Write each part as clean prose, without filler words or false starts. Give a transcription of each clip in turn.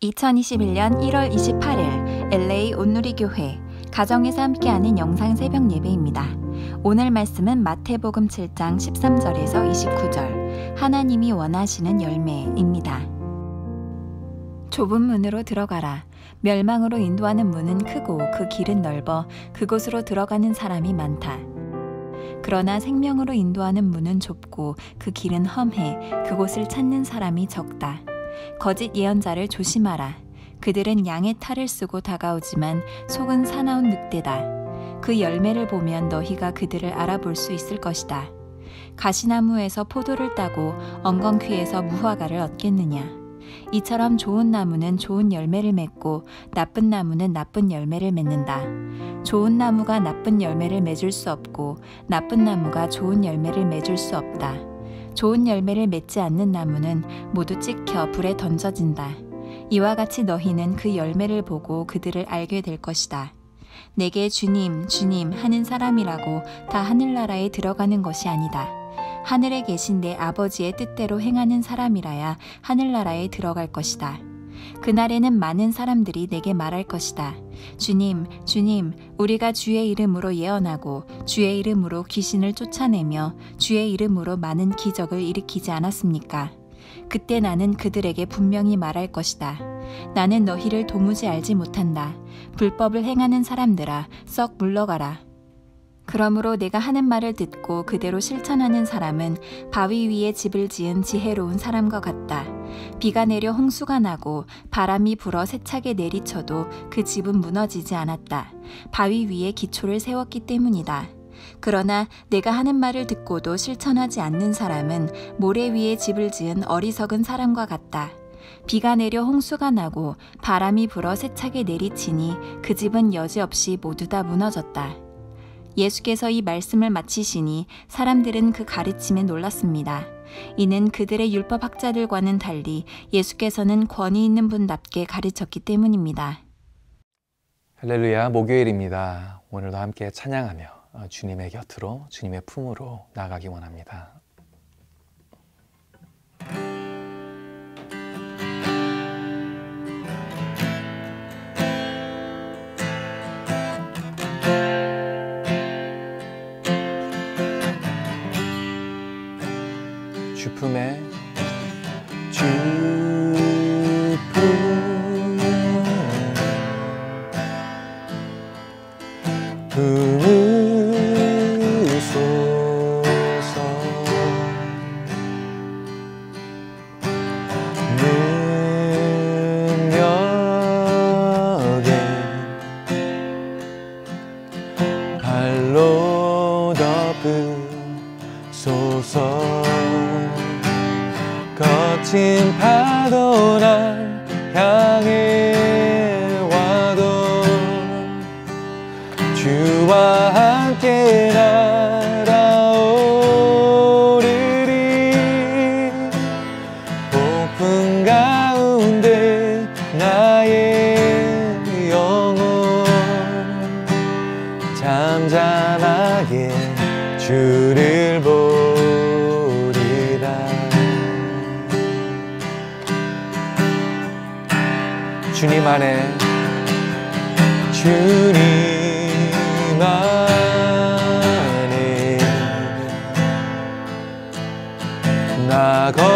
2021년 1월 28일 LA 온누리교회 가정에서 함께하는 영상 새벽 예배입니다. 오늘 말씀은 마태복음 7장 13절에서 29절 하나님이 원하시는 열매입니다. 좁은 문으로 들어가라. 멸망으로 인도하는 문은 크고 그 길은 넓어 그곳으로 들어가는 사람이 많다. 그러나 생명으로 인도하는 문은 좁고 그 길은 험해 그곳을 찾는 사람이 적다. 거짓 예언자를 조심하라. 그들은 양의 탈을 쓰고 다가오지만 속은 사나운 늑대다. 그 열매를 보면 너희가 그들을 알아볼 수 있을 것이다. 가시나무에서 포도를 따고 엉겅퀴에서 무화과를 얻겠느냐. 이처럼 좋은 나무는 좋은 열매를 맺고 나쁜 나무는 나쁜 열매를 맺는다. 좋은 나무가 나쁜 열매를 맺을 수 없고 나쁜 나무가 좋은 열매를 맺을 수 없다. 좋은 열매를 맺지 않는 나무는 모두 찍혀 불에 던져진다. 이와 같이 너희는 그 열매를 보고 그들을 알게 될 것이다. 내게 주님, 주님 하는 사람이라고 다 하늘나라에 들어가는 것이 아니다. 하늘에 계신 내 아버지의 뜻대로 행하는 사람이라야 하늘나라에 들어갈 것이다. 그날에는 많은 사람들이 내게 말할 것이다. 주님, 주님, 우리가 주의 이름으로 예언하고 주의 이름으로 귀신을 쫓아내며 주의 이름으로 많은 기적을 일으키지 않았습니까? 그때 나는 그들에게 분명히 말할 것이다. 나는 너희를 도무지 알지 못한다. 불법을 행하는 사람들아, 썩 물러가라. 그러므로 내가 하는 말을 듣고 그대로 실천하는 사람은 바위 위에 집을 지은 지혜로운 사람과 같다. 비가 내려 홍수가 나고 바람이 불어 세차게 내리쳐도 그 집은 무너지지 않았다. 바위 위에 기초를 세웠기 때문이다. 그러나 내가 하는 말을 듣고도 실천하지 않는 사람은 모래 위에 집을 지은 어리석은 사람과 같다. 비가 내려 홍수가 나고 바람이 불어 세차게 내리치니 그 집은 여지없이 모두 다 무너졌다. 예수께서 이 말씀을 마치시니 사람들은 그 가르침에 놀랐습니다. 이는 그들의 율법학자들과는 달리 예수께서는 권위 있는 분답게 가르쳤기 때문입니다. 할렐루야, 목요일입니다. 오늘도 함께 찬양하며 주님의 곁으로, 주님의 품으로 나가기 원합니다. 주품에 품으소서. 능력에 발로 덮으소서. 거친 파도 날 향해 와도 주와 함께 날아오르리. 폭풍 가운데 나의 영혼 잠잠하게 주를 주님 안에, 주님 안에 나 거하리.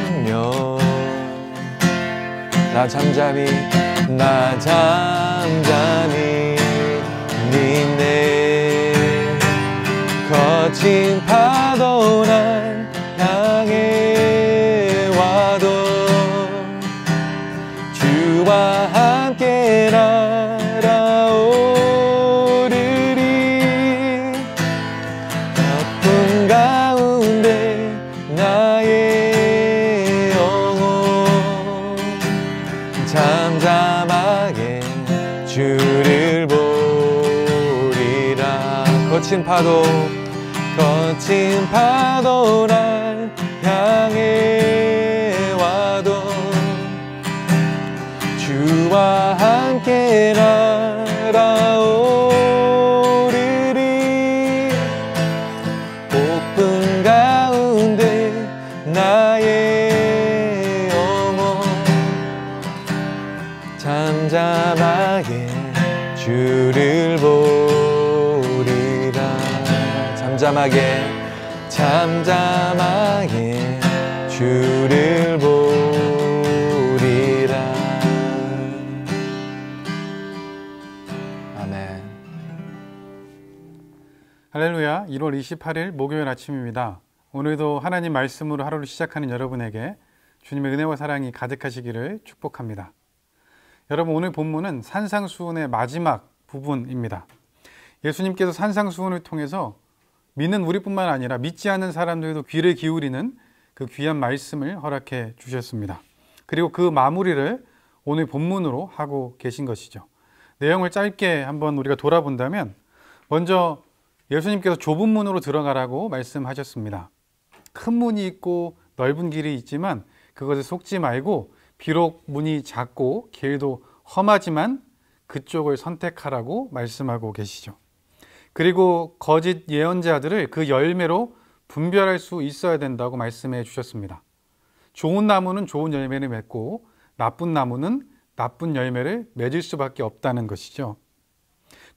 주는요 나 잠잠히 믿네. 거친 파도 날 향해 와도 주와 함께 날아오르리. 아픔 가운데 나의 영혼 잠잠하게 주를 보리라. 거친 파도 날 향해 와도 주와 함께 날아오르리. 주를 보리라. 잠잠하게 주를 보리라. 아멘. 할렐루야. 1월 28일 목요일 아침입니다. 오늘도 하나님 말씀으로 하루를 시작하는 여러분에게 주님의 은혜와 사랑이 가득하시기를 축복합니다. 여러분, 오늘 본문은 산상수훈의 마지막 부분입니다. 예수님께서 산상수훈을 통해서 믿는 우리뿐만 아니라 믿지 않는 사람들도 귀를 기울이는 그 귀한 말씀을 허락해 주셨습니다. 그리고 그 마무리를 오늘 본문으로 하고 계신 것이죠. 내용을 짧게 한번 우리가 돌아본다면, 먼저 예수님께서 좁은 문으로 들어가라고 말씀하셨습니다. 큰 문이 있고 넓은 길이 있지만 그것에 속지 말고, 비록 문이 작고 길도 험하지만 그쪽을 선택하라고 말씀하고 계시죠. 그리고 거짓 예언자들을 그 열매로 분별할 수 있어야 된다고 말씀해 주셨습니다. 좋은 나무는 좋은 열매를 맺고 나쁜 나무는 나쁜 열매를 맺을 수밖에 없다는 것이죠.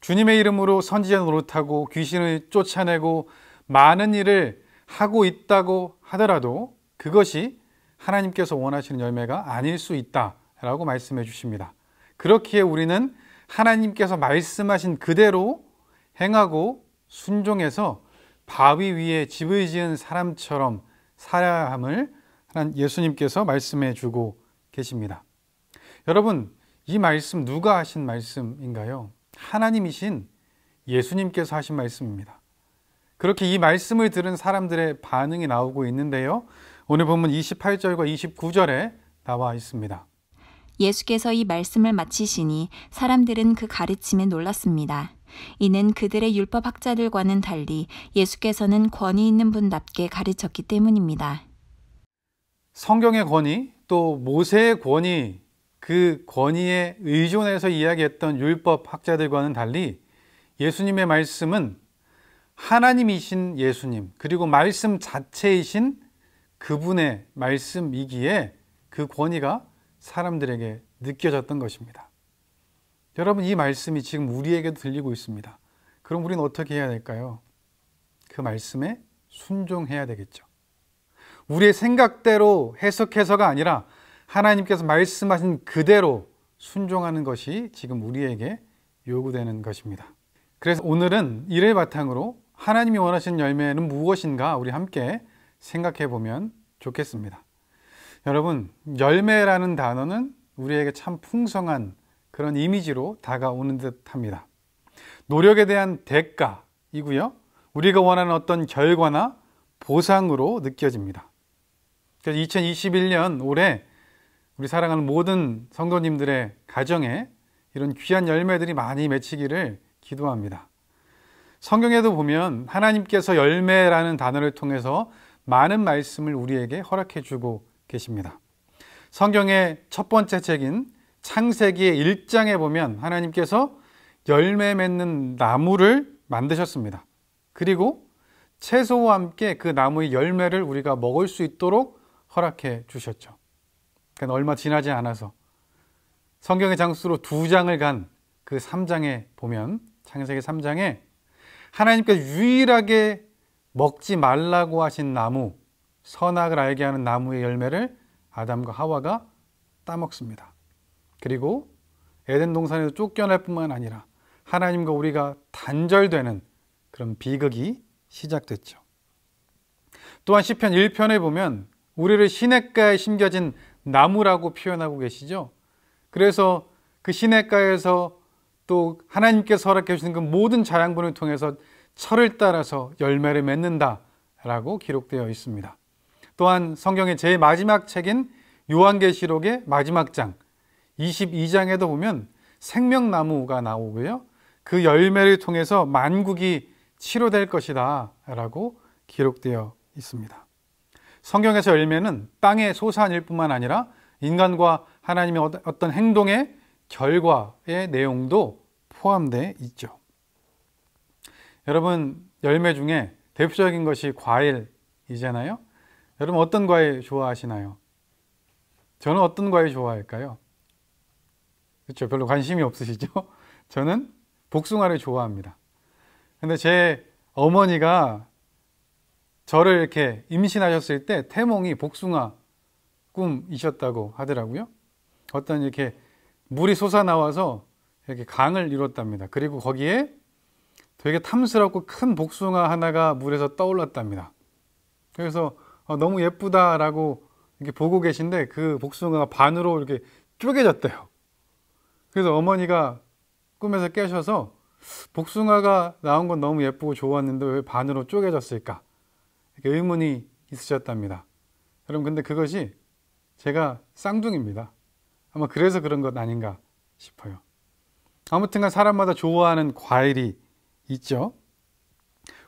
주님의 이름으로 선지자 노릇하고 귀신을 쫓아내고 많은 일을 하고 있다고 하더라도 그것이 하나님께서 원하시는 열매가 아닐 수 있다라고 말씀해 주십니다. 그렇기에 우리는 하나님께서 말씀하신 그대로 행하고 순종해서 바위 위에 집을 지은 사람처럼 살아야 함을 예수님께서 말씀해 주고 계십니다. 여러분, 이 말씀 누가 하신 말씀인가요? 하나님이신 예수님께서 하신 말씀입니다. 그렇게 이 말씀을 들은 사람들의 반응이 나오고 있는데요. 오늘 본문 28절과 29절에 나와 있습니다. 예수께서 이 말씀을 마치시니 사람들은 그 가르침에 놀랐습니다. 이는 그들의 율법학자들과는 달리 예수께서는 권위 있는 분답게 가르쳤기 때문입니다. 성경의 권위, 또 모세의 권위, 그 권위에 의존해서 이야기했던 율법학자들과는 달리 예수님의 말씀은 하나님이신 예수님, 그리고 말씀 자체이신 그분의 말씀이기에 그 권위가 사람들에게 느껴졌던 것입니다. 여러분, 이 말씀이 지금 우리에게도 들리고 있습니다. 그럼 우리는 어떻게 해야 될까요? 그 말씀에 순종해야 되겠죠. 우리의 생각대로 해석해서가 아니라 하나님께서 말씀하신 그대로 순종하는 것이 지금 우리에게 요구되는 것입니다. 그래서 오늘은 이를 바탕으로 하나님이 원하시는 열매는 무엇인가 우리 함께 생각해 보면 좋겠습니다. 여러분, 열매라는 단어는 우리에게 참 풍성한 그런 이미지로 다가오는 듯 합니다. 노력에 대한 대가이고요. 우리가 원하는 어떤 결과나 보상으로 느껴집니다. 그래서 2021년 올해 우리 사랑하는 모든 성도님들의 가정에 이런 귀한 열매들이 많이 맺히기를 기도합니다. 성경에도 보면 하나님께서 열매라는 단어를 통해서 많은 말씀을 우리에게 허락해 주고 계십니다. 성경의 첫 번째 책인 창세기의 1장에 보면 하나님께서 열매 맺는 나무를 만드셨습니다. 그리고 채소와 함께 그 나무의 열매를 우리가 먹을 수 있도록 허락해 주셨죠. 그러니까 얼마 지나지 않아서 성경의 장수로 2장을 간 그 3장에 보면, 창세기 3장에 하나님께서 유일하게 먹지 말라고 하신 나무, 선악을 알게 하는 나무의 열매를 아담과 하와가 따먹습니다. 그리고 에덴 동산에서 쫓겨날 뿐만 아니라 하나님과 우리가 단절되는 그런 비극이 시작됐죠. 또한 시편 1편에 보면 우리를 시냇가에 심겨진 나무라고 표현하고 계시죠. 그래서 그 시냇가에서 또 하나님께서 허락해 주신 그 모든 자양분을 통해서 철을 따라서 열매를 맺는다라고 기록되어 있습니다. 또한 성경의 제일 마지막 책인 요한계시록의 마지막 장 22장에도 보면 생명나무가 나오고요. 그 열매를 통해서 만국이 치료될 것이다 라고 기록되어 있습니다. 성경에서 열매는 땅의 소산일 뿐만 아니라 인간과 하나님의 어떤 행동의 결과의 내용도 포함되어 있죠. 여러분, 열매 중에 대표적인 것이 과일이잖아요. 여러분, 어떤 과일 좋아하시나요? 저는 어떤 과일 좋아할까요? 그렇죠. 별로 관심이 없으시죠? 저는 복숭아를 좋아합니다. 근데 제 어머니가 저를 이렇게 임신하셨을 때 태몽이 복숭아 꿈이셨다고 하더라고요. 어떤 이렇게 물이 솟아나와서 이렇게 강을 이뤘답니다. 그리고 거기에 되게 탐스럽고 큰 복숭아 하나가 물에서 떠올랐답니다. 그래서 너무 예쁘다라고 이렇게 보고 계신데 그 복숭아가 반으로 이렇게 쪼개졌대요. 그래서 어머니가 꿈에서 깨셔서 복숭아가 나온 건 너무 예쁘고 좋았는데 왜 반으로 쪼개졌을까? 이렇게 의문이 있으셨답니다. 여러분, 근데 그것이 제가 쌍둥이입니다. 아마 그래서 그런 것 아닌가 싶어요. 아무튼간 사람마다 좋아하는 과일이 있죠.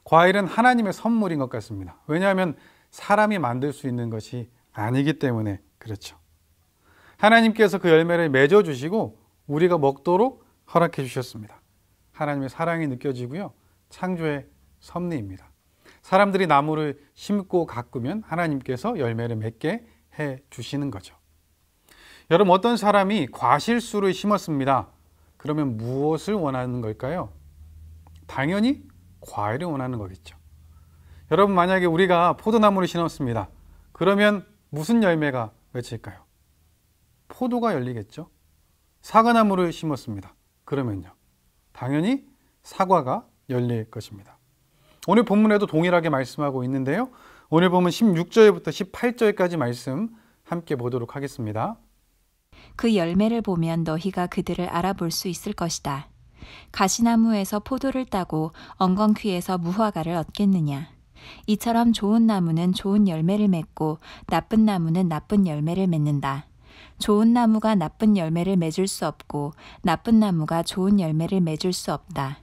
과일은 하나님의 선물인 것 같습니다. 왜냐하면 사람이 만들 수 있는 것이 아니기 때문에 그렇죠. 하나님께서 그 열매를 맺어주시고 우리가 먹도록 허락해 주셨습니다. 하나님의 사랑이 느껴지고요. 창조의 섭리입니다. 사람들이 나무를 심고 가꾸면 하나님께서 열매를 맺게 해 주시는 거죠. 여러분, 어떤 사람이 과실수를 심었습니다. 그러면 무엇을 원하는 걸까요? 당연히 과일을 원하는 거겠죠. 여러분, 만약에 우리가 포도나무를 심었습니다. 그러면 무슨 열매가 맺힐까요? 포도가 열리겠죠. 사과나무를 심었습니다. 그러면요, 당연히 사과가 열릴 것입니다. 오늘 본문에도 동일하게 말씀하고 있는데요. 오늘 보면 16절부터 18절까지 말씀 함께 보도록 하겠습니다. 그 열매를 보면 너희가 그들을 알아볼 수 있을 것이다. 가시나무에서 포도를 따고 엉겅퀴에서 무화과를 얻겠느냐. 이처럼 좋은 나무는 좋은 열매를 맺고 나쁜 나무는 나쁜 열매를 맺는다. 좋은 나무가 나쁜 열매를 맺을 수 없고 나쁜 나무가 좋은 열매를 맺을 수 없다.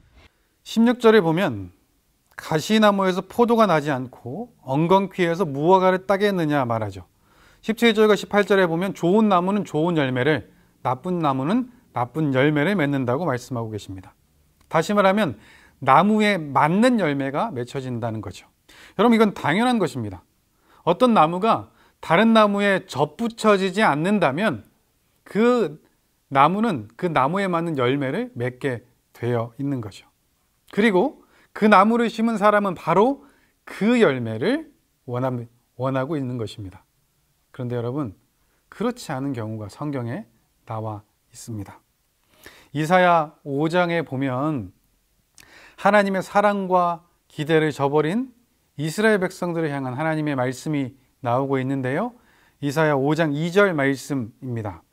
16절에 보면 가시나무에서 포도가 나지 않고 엉겅퀴에서 무화과를 따겠느냐 말하죠. 17절과 18절에 보면 좋은 나무는 좋은 열매를, 나쁜 나무는 나쁜 열매를 맺는다고 말씀하고 계십니다. 다시 말하면 나무에 맞는 열매가 맺혀진다는 거죠. 여러분, 이건 당연한 것입니다. 어떤 나무가 다른 나무에 접붙여지지 않는다면 그 나무는 그 나무에 맞는 열매를 맺게 되어 있는 거죠. 그리고 그 나무를 심은 사람은 바로 그 열매를 원하고 있는 것입니다. 그런데 여러분, 그렇지 않은 경우가 성경에 나와 있습니다. 이사야 5장에 보면 하나님의 사랑과 기대를 저버린 이스라엘 백성들을 향한 하나님의 말씀이 나오고 있는데요. 이사야 5장 2절 말씀입니다.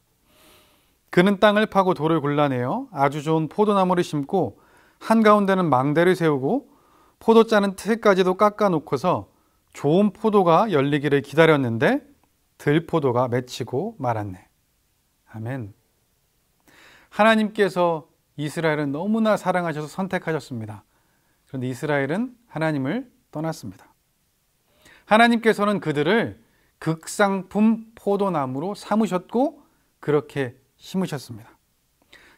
그는 땅을 파고 돌을 골라내어 아주 좋은 포도나무를 심고 한가운데는 망대를 세우고 포도짜는 틀까지도 깎아놓고서 좋은 포도가 열리기를 기다렸는데 들포도가 맺히고 말았네. 아멘. 하나님께서 이스라엘을 너무나 사랑하셔서 선택하셨습니다. 그런데 이스라엘은 하나님을 떠났습니다. 하나님께서는 그들을 극상품 포도나무로 삼으셨고 그렇게 심으셨습니다.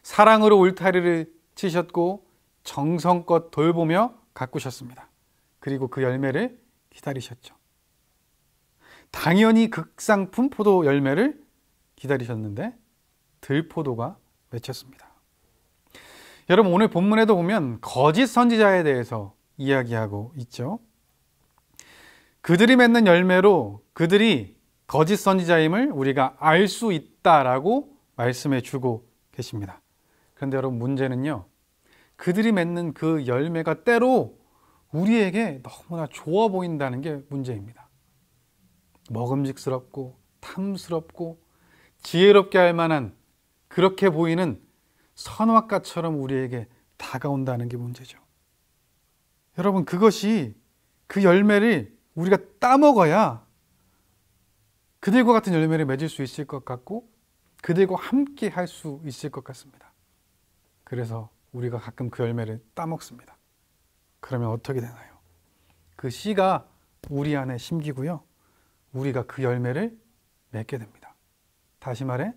사랑으로 울타리를 치셨고 정성껏 돌보며 가꾸셨습니다. 그리고 그 열매를 기다리셨죠. 당연히 극상품 포도 열매를 기다리셨는데 들포도가 맺혔습니다. 여러분, 오늘 본문에도 보면 거짓 선지자에 대해서 이야기하고 있죠. 그들이 맺는 열매로 그들이 거짓 선지자임을 우리가 알 수 있다라고 말씀해 주고 계십니다. 그런데 여러분, 문제는요, 그들이 맺는 그 열매가 때로 우리에게 너무나 좋아 보인다는 게 문제입니다. 먹음직스럽고 탐스럽고 지혜롭게 할 만한, 그렇게 보이는 선악과처럼 우리에게 다가온다는 게 문제죠. 여러분, 그것이, 그 열매를 우리가 따먹어야 그들과 같은 열매를 맺을 수 있을 것 같고 그들과 함께 할 수 있을 것 같습니다. 그래서 우리가 가끔 그 열매를 따먹습니다. 그러면 어떻게 되나요? 그 씨가 우리 안에 심기고요, 우리가 그 열매를 맺게 됩니다. 다시 말해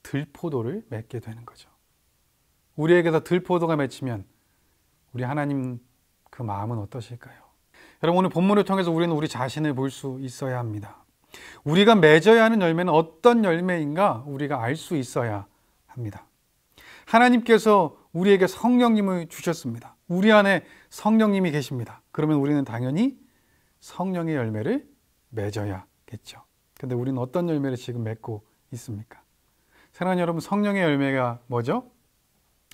들포도를 맺게 되는 거죠. 우리에게서 들포도가 맺히면 우리 하나님 그 마음은 어떠실까요? 여러분, 오늘 본문을 통해서 우리는 우리 자신을 볼 수 있어야 합니다. 우리가 맺어야 하는 열매는 어떤 열매인가 우리가 알 수 있어야 합니다. 하나님께서 우리에게 성령님을 주셨습니다. 우리 안에 성령님이 계십니다. 그러면 우리는 당연히 성령의 열매를 맺어야겠죠. 근데 우리는 어떤 열매를 지금 맺고 있습니까? 사랑하는 여러분, 성령의 열매가 뭐죠?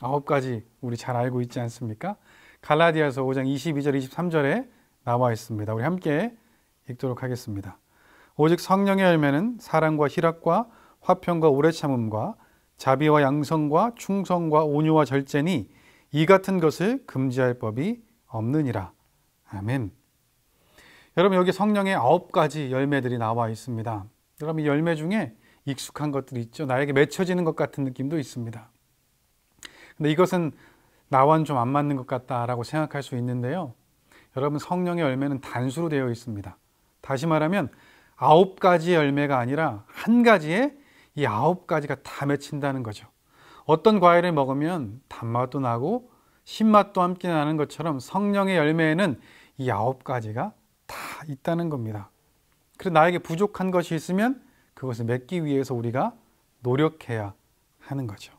9가지 우리 잘 알고 있지 않습니까? 갈라디아서 5장 22절 23절에 나와 있습니다. 우리 함께 읽도록 하겠습니다. 오직 성령의 열매는 사랑과 희락과 화평과 오래 참음과 자비와 양성과 충성과 온유와 절제니 이 같은 것을 금지할 법이 없느니라. 아멘. 여러분, 여기 성령의 9가지 열매들이 나와 있습니다. 여러분, 이 열매 중에 익숙한 것들이 있죠. 나에게 맺혀지는 것 같은 느낌도 있습니다. 근데 이것은 나와는 좀 안 맞는 것 같다라고 생각할 수 있는데요. 여러분, 성령의 열매는 단수로 되어 있습니다. 다시 말하면 9가지 열매가 아니라 한 가지에 이 9가지가 다 맺힌다는 거죠. 어떤 과일을 먹으면 단맛도 나고 신맛도 함께 나는 것처럼 성령의 열매에는 이 9가지가 다 있다는 겁니다. 그래서 나에게 부족한 것이 있으면 그것을 맺기 위해서 우리가 노력해야 하는 거죠.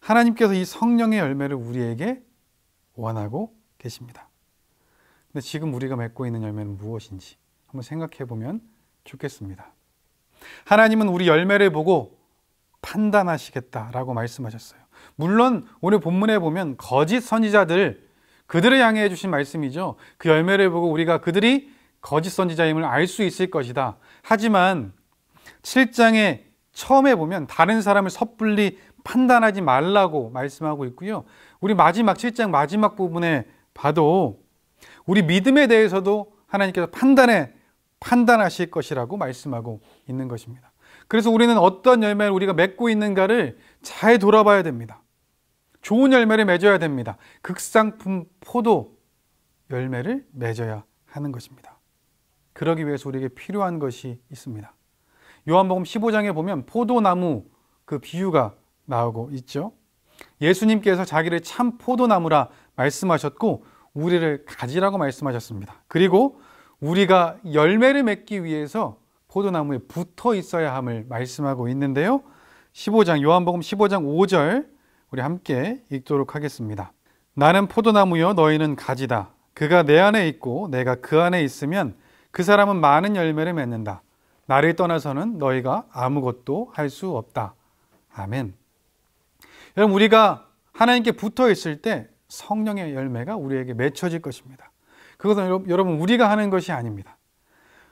하나님께서 이 성령의 열매를 우리에게 원하고 계십니다. 근데 지금 우리가 맺고 있는 열매는 무엇인지 한번 생각해 보면 좋겠습니다. 하나님은 우리 열매를 보고 판단하시겠다라고 말씀하셨어요. 물론 오늘 본문에 보면 거짓 선지자들, 그들을 향해 주신 말씀이죠. 그 열매를 보고 우리가 그들이 거짓 선지자임을 알 수 있을 것이다. 하지만 7장에 처음에 보면 다른 사람을 섣불리 판단하지 말라고 말씀하고 있고요. 우리 마지막 7장 마지막 부분에 봐도 우리 믿음에 대해서도 하나님께서 판단하실 것이라고 말씀하고 있는 것입니다. 그래서 우리는 어떤 열매를 우리가 맺고 있는가를 잘 돌아봐야 됩니다. 좋은 열매를 맺어야 됩니다. 극상품 포도 열매를 맺어야 하는 것입니다. 그러기 위해서 우리에게 필요한 것이 있습니다. 요한복음 15장에 보면 포도나무 그 비유가 나오고 있죠. 예수님께서 자기를 참 포도나무라 말씀하셨고 우리를 가지라고 말씀하셨습니다. 그리고 우리가 열매를 맺기 위해서 포도나무에 붙어 있어야 함을 말씀하고 있는데요. 요한복음 15장 5절 우리 함께 읽도록 하겠습니다. 나는 포도나무여 너희는 가지다. 그가 내 안에 있고 내가 그 안에 있으면 그 사람은 많은 열매를 맺는다. 나를 떠나서는 너희가 아무것도 할 수 없다. 아멘. 여러분, 우리가 하나님께 붙어 있을 때 성령의 열매가 우리에게 맺혀질 것입니다. 그것은 여러분 우리가 하는 것이 아닙니다.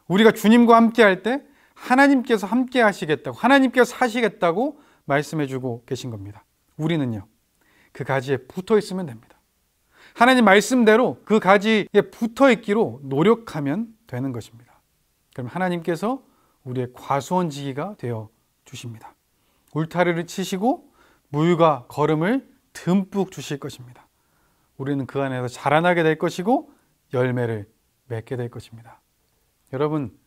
우리가 주님과 함께 할 때 하나님께서 함께 하시겠다고, 하나님께서 사시겠다고 말씀해 주고 계신 겁니다. 우리는요, 그 가지에 붙어 있으면 됩니다. 하나님 말씀대로 그 가지에 붙어 있기로 노력하면 되는 것입니다. 그럼 하나님께서 우리의 과수원지기가 되어 주십니다. 울타리를 치시고 물과 거름을 듬뿍 주실 것입니다. 우리는 그 안에서 자라나게 될 것이고 열매를 맺게 될 것입니다. 여러분,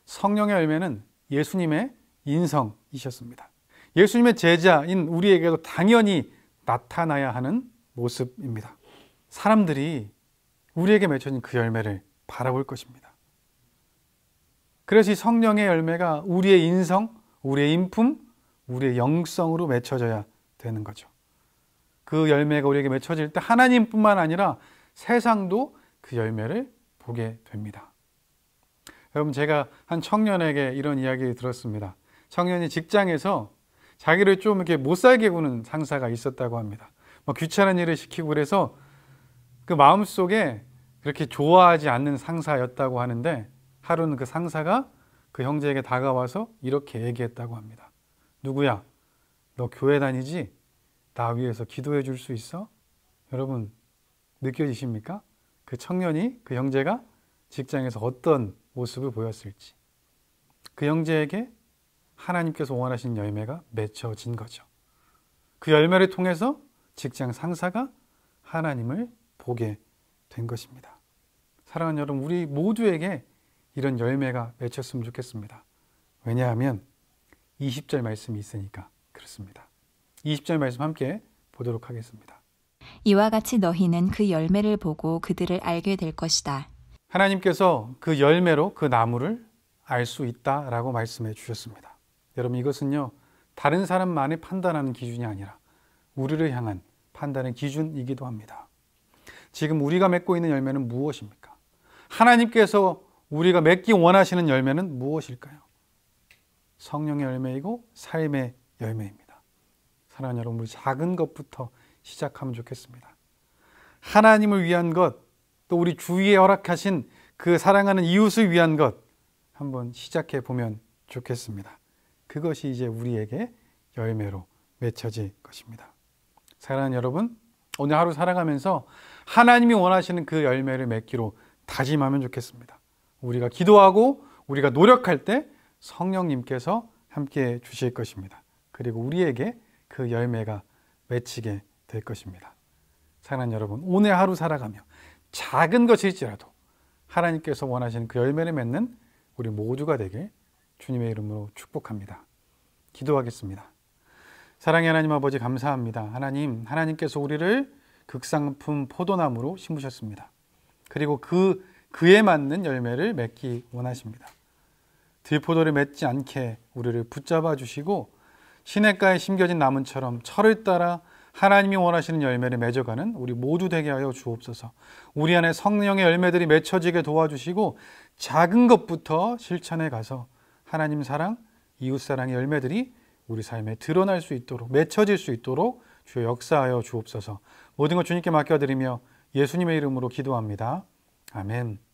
성령의 열매는 예수님의 인성이셨습니다. 예수님의 제자인 우리에게도 당연히 나타나야 하는 모습입니다. 사람들이 우리에게 맺혀진 그 열매를 바라볼 것입니다. 그래서 이 성령의 열매가 우리의 인성, 우리의 인품, 우리의 영성으로 맺혀져야 되는 거죠. 그 열매가 우리에게 맺혀질 때 하나님뿐만 아니라 세상도 그 열매를 보게 됩니다. 여러분, 제가 한 청년에게 이런 이야기를 들었습니다. 청년이 직장에서 자기를 좀 이렇게 못 살게 구는 상사가 있었다고 합니다. 귀찮은 일을 시키고 그래서 그 마음속에 그렇게 좋아하지 않는 상사였다고 하는데 하루는 그 상사가 그 형제에게 다가와서 이렇게 얘기했다고 합니다. 누구야? 너 교회 다니지? 나 위해서 기도해 줄 수 있어? 여러분, 느껴지십니까? 그 청년이, 그 형제가 직장에서 어떤 모습을 보였을지. 그 형제에게 하나님께서 원하신 열매가 맺혀진 거죠. 그 열매를 통해서 직장 상사가 하나님을 보게 된 것입니다. 사랑하는 여러분, 우리 모두에게 이런 열매가 맺혔으면 좋겠습니다. 왜냐하면 20절 말씀이 있으니까 그렇습니다. 20절 말씀 함께 보도록 하겠습니다. 이와 같이 너희는 그 열매를 보고 그들을 알게 될 것이다. 하나님께서 그 열매로 그 나무를 알 수 있다라고 말씀해 주셨습니다. 여러분, 이것은요, 다른 사람만이 판단하는 기준이 아니라 우리를 향한 판단의 기준이기도 합니다. 지금 우리가 맺고 있는 열매는 무엇입니까? 하나님께서 우리가 맺기 원하시는 열매는 무엇일까요? 성령의 열매이고 삶의 열매입니다. 사랑하는 여러분, 우리 작은 것부터 시작하면 좋겠습니다. 하나님을 위한 것, 또 우리 주위에 허락하신 그 사랑하는 이웃을 위한 것 한번 시작해 보면 좋겠습니다. 그것이 이제 우리에게 열매로 맺혀질 것입니다. 사랑하는 여러분, 오늘 하루 살아가면서 하나님이 원하시는 그 열매를 맺기로 다짐하면 좋겠습니다. 우리가 기도하고 우리가 노력할 때 성령님께서 함께 주실 것입니다. 그리고 우리에게 그 열매가 맺히게 될 것입니다. 사랑하는 여러분, 오늘 하루 살아가며 작은 것일지라도 하나님께서 원하시는 그 열매를 맺는 우리 모두가 되길 주님의 이름으로 축복합니다. 기도하겠습니다. 사랑의 하나님 아버지, 감사합니다. 하나님께서 우리를 극상품 포도나무로 심으셨습니다. 그리고 그에 맞는 열매를 맺기 원하십니다. 들포도를 맺지 않게 우리를 붙잡아 주시고 시냇가에 심겨진 나무처럼 철을 따라 하나님이 원하시는 열매를 맺어가는 우리 모두 되게 하여 주옵소서. 우리 안에 성령의 열매들이 맺혀지게 도와주시고 작은 것부터 실천해 가서 하나님 사랑, 이웃 사랑의 열매들이 우리 삶에 드러날 수 있도록, 맺혀질 수 있도록 주여 역사하여 주옵소서. 모든 것 주님께 맡겨드리며 예수님의 이름으로 기도합니다. 아멘.